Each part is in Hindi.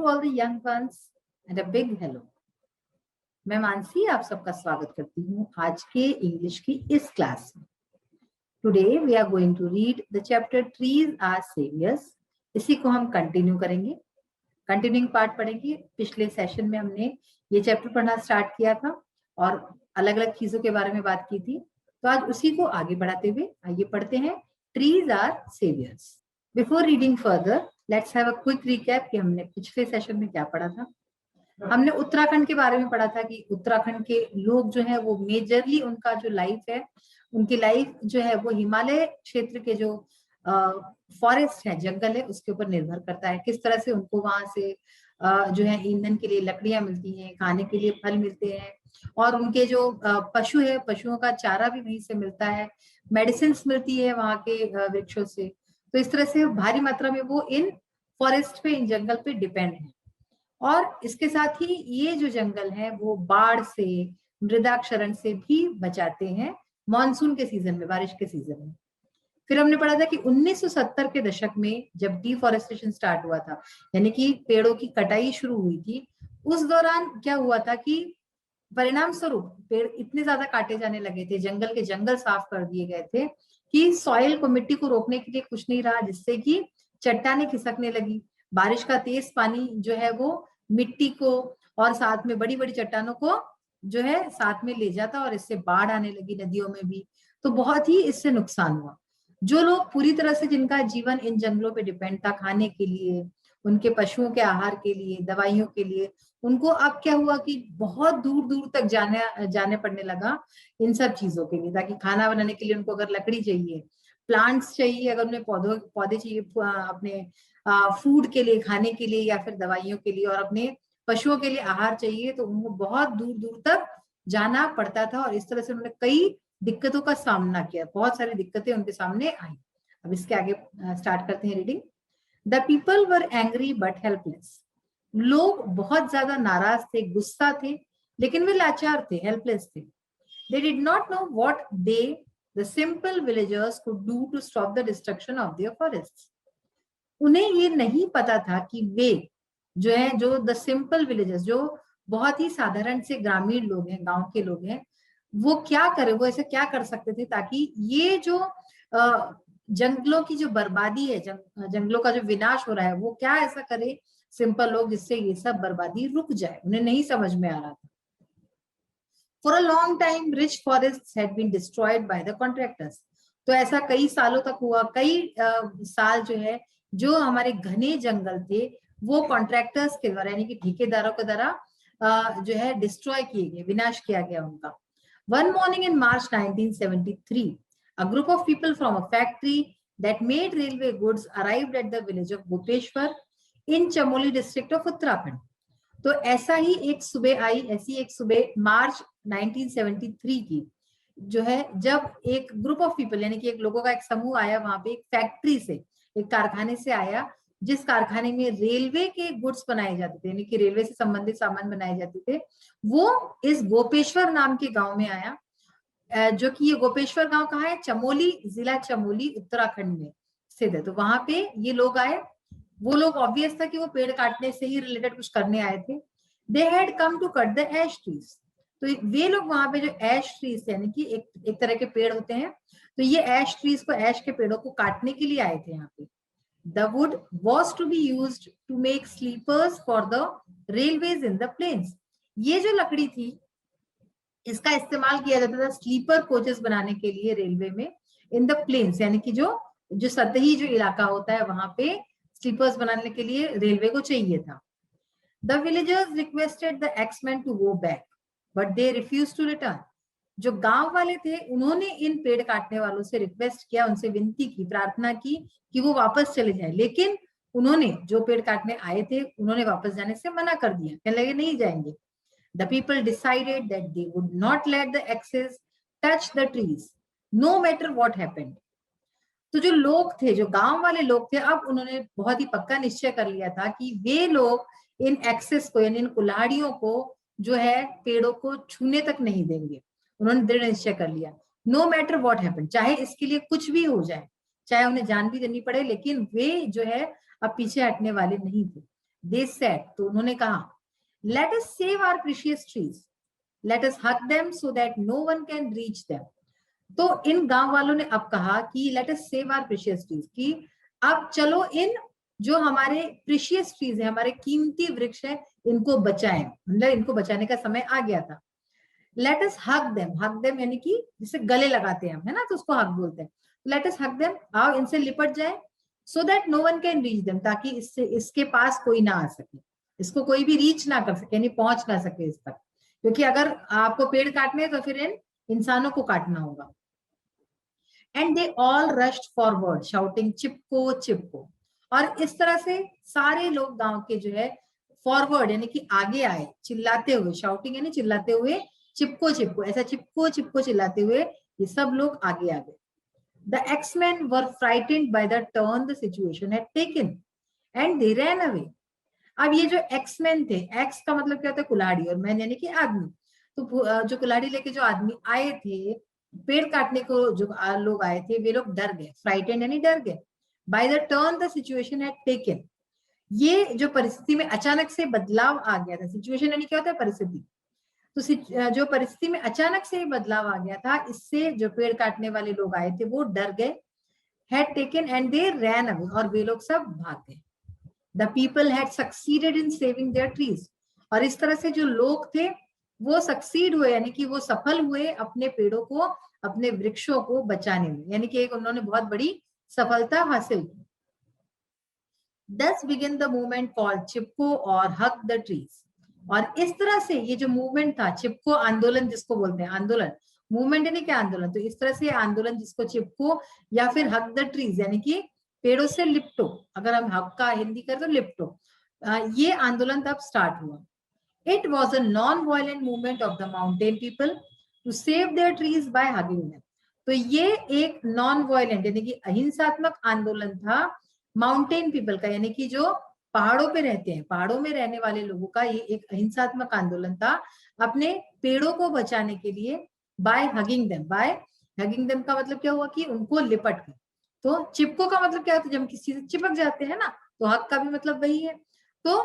all the young ones and a big hello. मैं मानसी आप सबका स्वागत करती हूँ आज के इंग्लिश की इस क्लास में। Today we are going to read the chapter Trees are Saviors. इसी को हम कंटिन्यू करेंगे, कंटिन्यूइंग पार्ट पढ़ेंगे। पिछले सेशन में हमने ये चैप्टर पढ़ना स्टार्ट किया था और अलग अलग चीजों के बारे में बात की थी, तो आज उसी को आगे बढ़ाते हुए आइए पढ़ते हैं trees are saviours. Before reading further let's have a quick recap कि हमने पिछले सेशन में क्या पढ़ा था। हमने उत्तराखंड के बारे में पढ़ा था कि उत्तराखंड के लोग जो है वो मेजरली उनका जो लाइफ है, उनकी लाइफ जो है वो हिमालय क्षेत्र के जो फॉरेस्ट है, जंगल है, उसके ऊपर निर्भर करता है। किस तरह से उनको वहां से जो है ईंधन के लिए लकड़ियां मिलती हैं, खाने के लिए फल मिलते हैं, और उनके जो पशु है, पशुओं का चारा भी वहीं से मिलता है, मेडिसिन मिलती है वहां के वृक्षों से। तो इस तरह से भारी मात्रा में वो इन फॉरेस्ट पे, इन जंगल पे डिपेंड है। और इसके साथ ही ये जो जंगल है वो बाढ़ से, मृदाक्षरण से भी बचाते हैं मॉनसून के सीजन में, बारिश के सीजन में। फिर हमने पढ़ा था कि 1970 के दशक में जब डिफॉरेस्टेशन स्टार्ट हुआ था, यानी कि पेड़ों की कटाई शुरू हुई थी, उस दौरान क्या हुआ था कि परिणाम स्वरूप पेड़ इतने ज्यादा काटे जाने लगे थे, जंगल के जंगल साफ कर दिए गए थे कि सॉइल को, मिट्टी को रोकने के लिए कुछ नहीं रहा, जिससे कि चट्टानें खिसकने लगी। बारिश का तेज पानी जो है वो मिट्टी को और साथ में बड़ी बड़ी चट्टानों को जो है साथ में ले जाता, और इससे बाढ़ आने लगी नदियों में भी। तो बहुत ही इससे नुकसान हुआ। जो लोग पूरी तरह से, जिनका जीवन इन जंगलों पे डिपेंड था, खाने के लिए, उनके पशुओं के आहार के लिए, दवाइयों के लिए, उनको अब क्या हुआ कि बहुत दूर दूर तक जाने पड़ने लगा इन सब चीजों के लिए। ताकि खाना बनाने के लिए उनको अगर लकड़ी चाहिए, प्लांट्स चाहिए, अगर उन्हें पौधे चाहिए अपने फूड के लिए, खाने के लिए, या फिर दवाइयों के लिए, और अपने पशुओं के लिए आहार चाहिए, तो उनको बहुत दूर दूर तक जाना पड़ता था। और इस तरह से उन्होंने कई दिक्कतों का सामना किया, बहुत सारी दिक्कतें उनके सामने आई। अब इसके आगे स्टार्ट करते हैं reading. The people were angry but helpless. लोग बहुत ज्यादा नाराज थे, गुस्सा थे, लेकिन वे लाचार थे, हेल्पलेस थे। They did not know what they the simple villagers could do to stop the destruction of their forests. उन्हें ये नहीं पता था कि वे जो है, जो द सिंपल विलेजर्स, जो बहुत ही साधारण से ग्रामीण लोग हैं, गांव के लोग हैं, वो क्या करे, वो ऐसे क्या कर सकते थे ताकि ये जो जंगलों की जो बर्बादी है, जंगलों का जो विनाश हो रहा है, वो क्या ऐसा करे सिंपल लोग जिससे ये सब बर्बादी रुक जाए। उन्हें नहीं समझ में आ रहा था। For a long time rich forests had been destroyed by the contractors. तो ऐसा कई सालों तक हुआ, कई साल जो है, जो हमारे घने जंगल थे वो कॉन्ट्रैक्टर्स के द्वारा, यानी कि ठेकेदारों के द्वारा जो है डिस्ट्रॉय किए गए, विनाश किया गया उनका। One morning in March 1973, a group of people from a factory that made railway goods arrived at the village of Gopeshwar in Chamoli district of Uttarakhand. तो ऐसा ही एक सुबह आई, ऐसी एक सुबह मार्च 1973 की जो है, जब एक ग्रुप ऑफ पीपल, यानी कि एक लोगों का एक समूह आया वहां पे, एक फैक्ट्री से, एक कारखाने से आया, जिस कारखाने में रेलवे के गुड्स बनाए जाते थे, यानी कि रेलवे से संबंधित सामान बनाए जाते थे, वो इस गोपेश्वर नाम के गांव में आया। जो कि ये गोपेश्वर गांव कहाँ है? चमोली, जिला चमोली, उत्तराखंड में स्थित है। तो वहां पे ये लोग आए। वो लोग ऑब्वियस था कि वो पेड़ काटने से ही रिलेटेड कुछ करने आए थे। They had come to cut the ash trees. तो वे लोग वहां पे जो एश ट्रीज, यानी कि एक तरह के पेड़ होते हैं, तो ये एश ट्रीज को, एश के पेड़ों को काटने के लिए आए थे यहाँ पे। The wood was to be used to make sleepers for the railways in the plains. ये जो लकड़ी थी, इसका इस्तेमाल किया जाता था स्लीपर कोचेस बनाने के लिए रेलवे में, इन द प्लेन्स, यानी कि जो सतही जो इलाका होता है, वहां पे स्लीपर्स बनाने के लिए रेलवे को चाहिए था। The villagers requested the axemen to go back, but they refused to return. जो गांव वाले थे उन्होंने इन पेड़ काटने वालों से रिक्वेस्ट किया, उनसे विनती की, प्रार्थना की कि वो वापस चले जाएं, लेकिन उन्होंने, जो पेड़ काटने आए थे, उन्होंने वापस जाने से मना कर दिया, कहने लगे नहीं जाएंगे। The people decided that they would not let the axes touch the trees, no matter what happened. तो जो लोग थे, जो गांव वाले लोग थे, अब उन्होंने बहुत ही पक्का निश्चय कर लिया था कि वे लोग इन एक्सेस को, यानी इन कुल्हाड़ियों को जो है, पेड़ों को छूने तक नहीं देंगे। उन्होंने दृढ़ निश्चय कर लिया, नो मैटर व्हाट हैपन, चाहे इसके लिए कुछ भी हो जाए, चाहे उन्हें जान भी देनी पड़े, लेकिन वे जो है अब पीछे हटने वाले नहीं थे। They said, तो उन्होंने कहा, let us save our precious trees, let us hug them so that no one can reach them. तो इन गांव वालों ने अब कहा कि let us save our precious trees, कि अब चलो इन जो हमारे प्रीशियस ट्रीज है, हमारे कीमती वृक्ष है, इनको बचाएं, मतलब इनको बचाने का समय आ गया था. लेट अस हग देम यानी कि जिसे गले लगाते हैं हम, है ना, तो उसको हग बोलते हैं. लेट अस हग देम, आओ इनसे लिपट जाए, so that no one can reach them, ताकि इससे इसके पास कोई ना आ सके, इसको कोई भी रीच ना कर सके, यानी पहुंच ना सके इस तक, क्योंकि अगर आपको पेड़ काटने हैं तो फिर इन इंसानों को काटना होगा. And they all rushed forward shouting Chipko Chipko, और इस तरह से सारे लोग गांव के जो है फॉरवर्ड यानी कि आगे आए, चिल्लाते हुए, शाउटिंग यानी चिल्लाते हुए, चिपको चिपको, ऐसा चिपको चिपको चिल्लाते हुए ये सब लोग आगे आ गए. The axemen were frightened by the turn the situation had taken and they ran away. अब ये जो एक्समैन थे, एक्स का मतलब क्या होता है, कुल्हाड़ी, और मैन यानी कि आदमी, तो जो कुल्हाड़ी लेके जो आदमी आए थे पेड़ काटने को, जो लोग आए थे वे लोग डर गए, फ्राइटेंड यानी डर गए. Bye the turn the situation had taken, ये जो परिस्थिति में अचानक से बदलाव आ गया था, सिचुएशन यानी क्या होता है, परिस्थिति, तो जो परिस्थिति में अचानक से बदलाव आ गया था, इससे जो पेड़ काटने वाले लोग आए थे वो डर गए. Had taken and they ran away, और वे लोग सब भाग गए. The people had succeeded in saving their trees, और इस तरह से जो लोग थे वो सक्सीड हुए, यानी कि वो सफल हुए अपने पेड़ों को, अपने वृक्षों को बचाने में, यानी कि एक उन्होंने बहुत बड़ी सफलता हासिल की. Thus began the movement called चिपको और हग द ट्रीज, और इस तरह से ये जो मूवमेंट था, चिपको आंदोलन जिसको बोलते हैं, आंदोलन, मूवमेंट यानी क्या, आंदोलन, तो इस तरह से आंदोलन जिसको चिपको या फिर हग द ट्रीज यानी कि पेड़ों से लिपटो, अगर हम हग का हिंदी करें तो लिपटो, ये आंदोलन तब स्टार्ट हुआ. It was a non violent movement of the mountain people to save their trees by hugging them. तो ये एक नॉन वायलेंट यानी कि अहिंसात्मक आंदोलन था माउंटेन पीपल का, यानी कि जो पहाड़ों पे रहते हैं, पहाड़ों में रहने वाले लोगों का ये एक अहिंसात्मक आंदोलन था अपने पेड़ों को बचाने के लिए. बाय हगिंग देम का मतलब क्या हुआ कि उनको लिपट कर. तो चिपको का मतलब क्या होता है, जब हम किसी से चिपक जाते हैं ना, तो हग का भी मतलब वही है. तो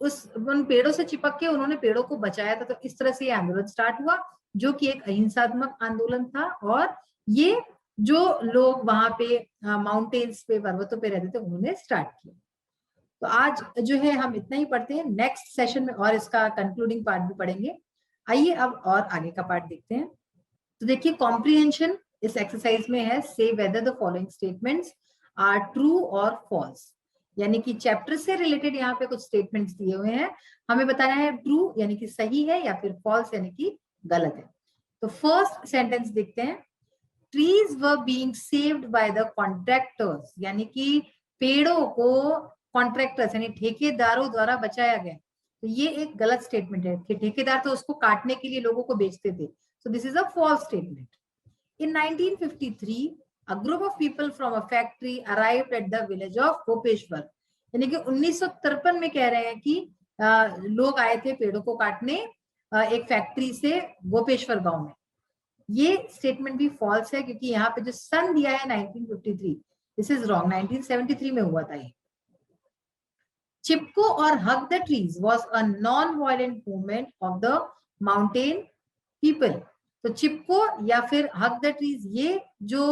उन पेड़ों से चिपक के उन्होंने पेड़ों को बचाया था. तो इस तरह से ये आंदोलन स्टार्ट हुआ, जो कि एक अहिंसात्मक आंदोलन था, और ये जो लोग वहां पे माउंटेन्स पे, पर्वतों पे रहते थे, उन्होंने स्टार्ट किया. तो आज जो है हम इतना ही पढ़ते हैं, नेक्स्ट सेशन में और इसका कंक्लूडिंग पार्ट भी पढ़ेंगे. आइए अब और आगे का पार्ट देखते हैं. तो देखिए कॉम्प्रिहेंशन इस एक्सरसाइज में है, say whether the following statements are true और फॉल्स, यानी कि चैप्टर से रिलेटेड यहाँ पे कुछ स्टेटमेंट्स दिए हुए हैं, हमें बताना है ट्रू यानी कि सही है या फिर फॉल्स यानी कि गलत है. तो फर्स्ट सेंटेंस देखते हैं, trees were being saved by the contractors, यानी कि पेड़ों को कॉन्ट्रैक्टर्स यानी ठेकेदारों द्वारा बचाया गया. तो ये एक गलत स्टेटमेंट है कि ठेकेदार तो उसको काटने के लिए लोगों को बेचते थे. So this is a false statement. In 1953, a group of people from a factory arrived at the village of Gopeshwar, यानी कि 1953 में कह रहे हैं कि लोग आए थे पेड़ों को काटने एक फैक्ट्री से गोपेश्वर गांव में. ये स्टेटमेंट भी फॉल्स है, क्योंकि यहाँ पे जो सन दिया है 1953, दिस इज रॉन्ग, 1973 में हुआ था ये. चिपको और hug the trees was a non violent movement of the mountain people. तो चिपको या फिर हग द ट्रीज, ये जो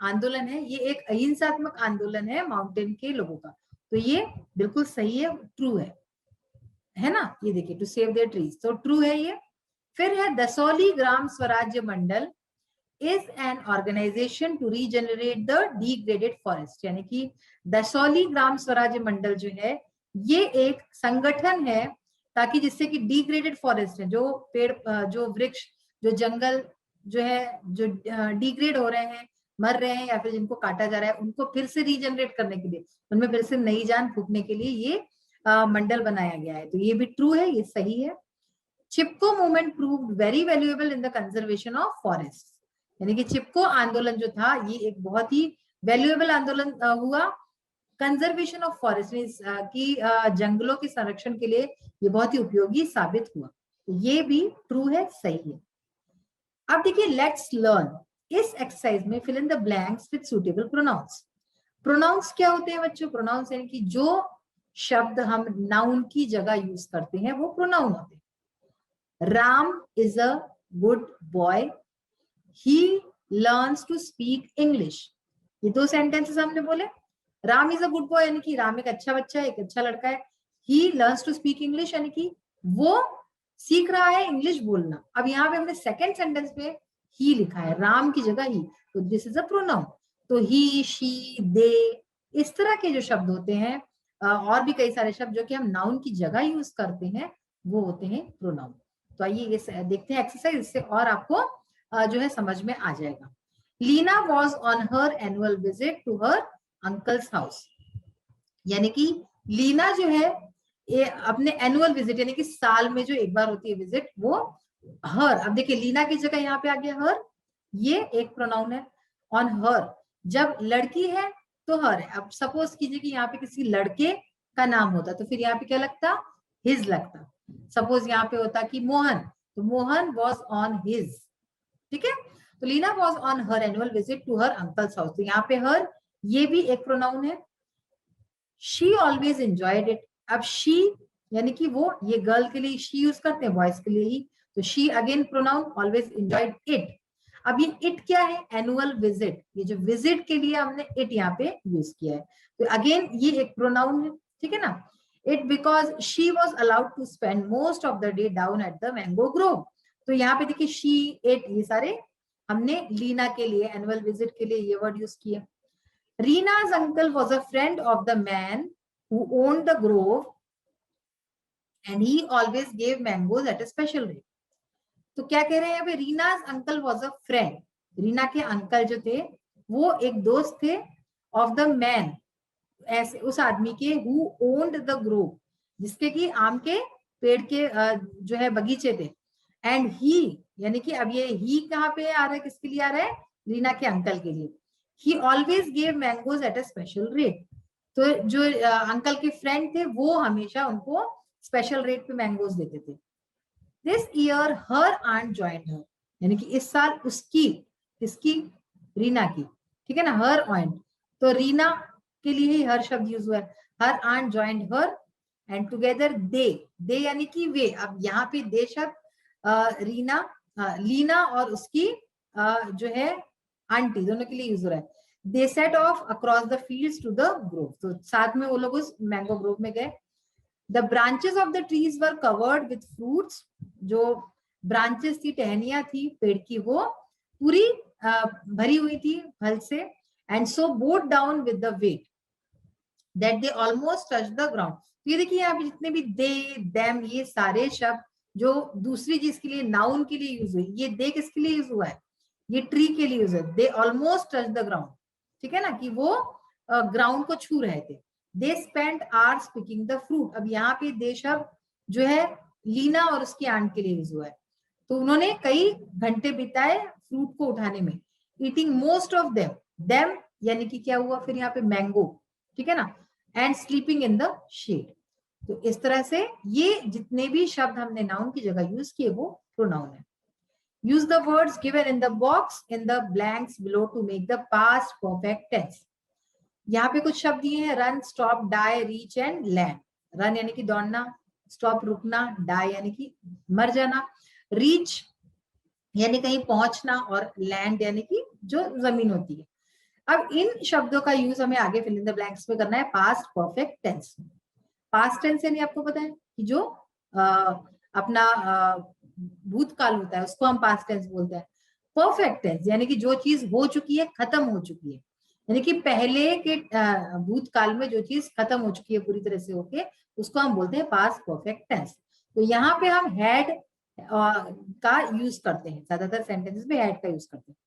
आंदोलन है ये एक अहिंसात्मक आंदोलन है माउंटेन के लोगों का. तो ये बिल्कुल सही है, ट्रू है ना. ये देखिए, टू सेव देयर ट्रीज, तो ट्रू है ये. फिर है Dasauli Gram Swarajya Mandal is an organisation to regenerate the degraded forest, यानी कि दसौली ग्राम स्वराज्य मंडल जो है ये एक संगठन है ताकि जिससे कि डिग्रेडेड फॉरेस्ट है, जो पेड़, जो वृक्ष, जो जंगल जो है, जो डिग्रेड हो रहे हैं, मर रहे हैं, या फिर जिनको काटा जा रहा है, उनको फिर से रीजनरेट करने के लिए, उनमें फिर से नई जान फूकने के लिए ये मंडल बनाया गया है. तो ये भी ट्रू है, ये सही है. Chipko movement proved very valuable in the conservation of forest, यानी कि चिपको आंदोलन जो था ये एक बहुत ही वैल्यूएबल आंदोलन हुआ कंजर्वेशन ऑफ फॉरेस्ट, की जंगलों के संरक्षण के लिए ये बहुत ही उपयोगी साबित हुआ. ये भी ट्रू है, सही है. अब देखिए लेट्स लर्न, इस एक्सरसाइज में fill in the blanks with suitable pronouns. Pronouns क्या होते हैं बच्चों? प्रोनाउंस यानी कि जो शब्द हम नाउन की जगह यूज करते हैं वो प्रोनाउन होते हैं। Ram is a good boy, he learns to speak English. ये दो सेंटेंसेस हमने बोले। Ram is a good boy यानी कि राम एक अच्छा बच्चा है, एक अच्छा लड़का है। ही लर्न्स टू स्पीक इंग्लिश यानी कि वो सीख रहा है इंग्लिश बोलना। अब यहाँ पे हमने सेकेंड सेंटेंस पे ही लिखा है, राम की जगह ही, तो दिस इज अ प्रोनाउन। तो ही, शी, दे, इस तरह के जो शब्द होते हैं, और भी कई सारे शब्द जो कि हम नाउन की जगह यूज करते हैं, वो होते हैं प्रोनाउन। तो आइए ये देखते हैं एक्सरसाइज, इससे और आपको जो है समझ में आ जाएगा। Leena was on her annual visit to her uncle's house. यानी कि लीना जो है ये अपने एनुअल विजिट यानी कि साल में जो एक बार होती है विजिट, वो हर, अब देखिए लीना की जगह यहाँ पे आ गया हर, ये एक प्रोनाउन है। ऑन हर, जब लड़की है तो हर है। अब सपोज कीजिए कि यहाँ पे किसी लड़के का नाम होता तो फिर यहाँ पे क्या लगता, हिज लगता। सपोज यहाँ पे होता कि मोहन, तो मोहन वॉज ऑन हिज। ठीक है, तो Leena was on her annual visit to her uncle's house, तो यहाँ पे हर ये भी एक प्रोनाउन है। शी ऑलवेज एंजॉयड इट, अब शी यानी कि वो, ये गर्ल के लिए शी यूज करते हैं, बॉयज के लिए ही, तो she again pronoun, always enjoyed it. अब ये इट क्या है, एनुअल विजिट, ये जो विजिट के लिए हमने इट यहाँ पे यूज किया है, तो अगेन ये एक प्रोनाउन है। ठीक है ना, it because she was allowed to spend most of the day down at the mango grove. तो यहाँ पे देखिए शी, इट, ये सारे हमने लीना के लिए एनुअल विजिट के लिए ये वर्ड यूज किया। Rina's uncle was a friend of the man who owned the grove and he always gave mangoes at a special rate. तो क्या कह रहे हैं यहाँ पे, Reena's uncle was a friend, Reena के अंकल जो थे वो एक दोस्त थे, ऑफ द मैन, ऐसे उस आदमी के, हु ओन्ड द ग्रोव, जिसके कि आम के पेड़ के जो है बगीचे थे। एंड ही यानी कि अब ये ही कहाँ पे आ रहा है, किसके लिए आ रहा है, रीना के अंकल के लिए। ही always gave mangoes at a special rate, तो जो अंकल के फ्रेंड थे वो हमेशा उनको स्पेशल रेट पे मैंगोज देते थे। This year her aunt joined her, यानी कि इस साल उसकी, किसकी, रीना की। ठीक है ना, हर आंट, तो रीना के लिए ही हर शब्द यूज हुआ है। Her aunt joined her and together they, they यानी कि वे, अब यहाँ पे दे शब्द रीना, लीना और उसकी जो है आंटी, दोनों के लिए यूज हो रहा है। They set off across the fields to the grove, तो साथ में वो लोग उस मैंगो ग्रोव में गए। The branches of the trees were covered with fruits, जो ब्रांचेस थी, टहनियां थी पेड़ की, वो पूरी भरी हुई थी फल से। And so bowed down with the weight that they almost touch the ground. तो ये देखिए यहाँ पे जितने भी दे, देम, ये सारे शब्द जो दूसरी चीज के लिए, नाउन के लिए यूज हुई, ये दे किसके लिए यूज हुआ है, ये ट्री के लिए यूज है। दे ऑलमोस्ट टच द ग्राउंड, ठीक है ना, कि वो ग्राउंड को छू रहे थे। They spend hours picking the fruit, अब यहाँ पे दे शब्द जो है लीना और उसकी आंट के लिए यूज हुआ है, तो उन्होंने कई घंटे बिताए फ्रूट को उठाने में। Eating most of them, them यानी कि क्या हुआ फिर यहाँ पे मैंगो, ठीक है ना, and sleeping in the shade. तो इस तरह से ये जितने भी शब्द हमने नाउन की जगह यूज किए वो प्रोनाउन है। Use the words given in the box in the blanks below to make the past perfect tense. यहाँ पे कुछ शब्द दिए हैं, run, stop, die, reach and land. Run यानी कि दौड़ना, स्टॉप रुकना, डाई यानी कि मर जाना, रीच यानी कहीं पहुंचना, और लैंड यानी कि जो जमीन होती है। अब इन शब्दों का यूज हमें आगे फिल इन द ब्लैंक्स में करना है past perfect tense. Past tense यानी आपको पता है कि जो अपना भूतकाल होता है उसको हम पास्ट टेंस बोलते हैं। परफेक्ट टेंस यानी कि जो चीज हो चुकी है, खत्म हो चुकी है, यानी कि पहले के भूतकाल में जो चीज खत्म हो चुकी है पूरी तरह से होके, उसको हम बोलते हैं पास्ट परफेक्ट टेंस। तो यहाँ पे हम हैड का यूज करते हैं, ज्यादातर सेंटेंसेस में हैड का यूज करते हैं।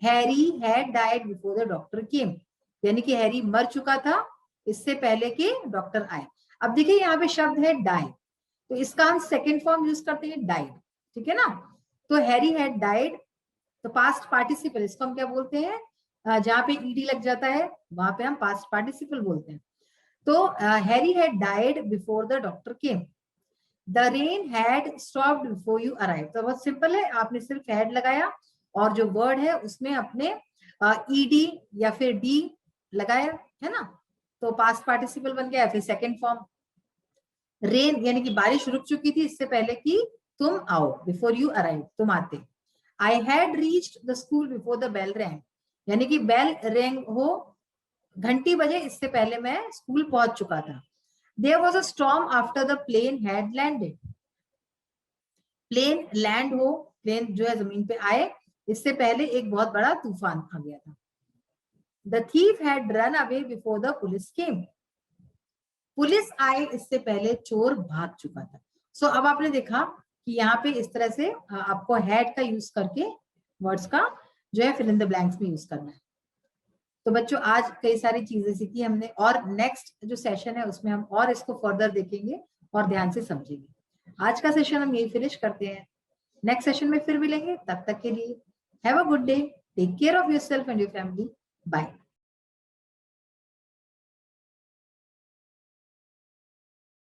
Harry had died before the doctor केम, यानी कि हैरी मर चुका था इससे पहले कि डॉक्टर आए। अब देखिए यहाँ पे शब्द है डाई, तो इसका हम सेकेंड फॉर्म यूज करते हैं डाइड, ठीक है ना। तो हैरी हैड डाइड, तो पास्ट पार्टिसिपल, इसको हम क्या बोलते हैं, जहां पे ईडी लग जाता है वहां पे हम पास्ट पार्टिसिपल बोलते हैं। तो Harry had died before the doctor came. The rain had stopped before you arrive, तो बहुत सिंपल है, आपने सिर्फ हैड लगाया और जो वर्ड है उसमें अपने ईडी या फिर डी लगाया, है ना। तो पास्ट पार्टिसिपल बन गया। फिर सेकंड फॉर्म, रेन यानी कि बारिश रुक चुकी थी इससे पहले कि तुम आओ, बिफोर यू अराइव, तुम आते। I had reached the school before the bell rang, यानी कि बेल रैंग हो, घंटी बजे इससे पहले मैं स्कूल पहुंच चुका था। There was a storm after the plane had landed, plane land हो, प्लेन जो है जमीन पे आए, इससे पहले एक बहुत बड़ा तूफान आ गया था। The thief had run away before the police came, police आए इससे पहले चोर भाग चुका था। सो अब आपने देखा कि यहाँ पे इस तरह से आपको हैड का यूज करके वर्ड्स का जो है फिल इन द ब्लैंक्स में यूज करना है। तो बच्चों आज कई सारी चीजें सीखी हमने, और नेक्स्ट जो सेशन है उसमें हम और इसको फर्दर देखेंगे और ध्यान से समझेंगे। आज का सेशन हम यही फिनिश करते हैं, नेक्स्ट सेशन में फिर मिलेंगे। तब तक के लिए have a good day, take care of yourself and your family, bye.